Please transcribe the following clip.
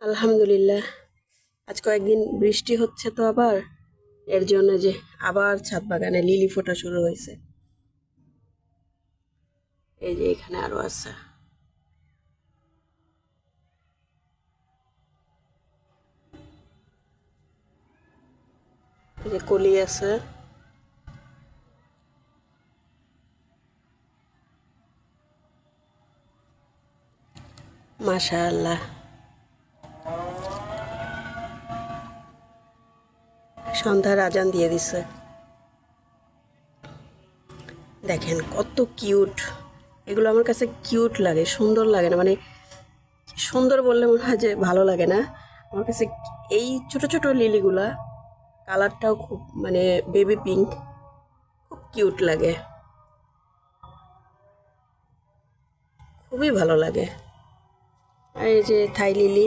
আলহামদুলিল্লাহ। আজ কয়েকদিন বৃষ্টি হচ্ছে তো আবার, এর জন্য যে আবার ছাদ বাগানে লিলি ফোটা শুরু হয়েছে। এই যে এখানে আরো আছে। এই যে কলি আছে। মাশাআল্লাহ, সন্ধ্যার আজান দিয়ে দিছে। দেখেন কত কিউট, এগুলো আমার কাছে কিউট লাগে, সুন্দর লাগে না, মানে সুন্দর বললে মনে হয় যে ভালো লাগে না। আমার কাছে এই ছোট ছোট লিলিগুলা কালারটাও খুব মানে বেবি পিঙ্ক, খুব কিউট লাগে, খুবই ভালো লাগে। আর এই যে থাই লিলি,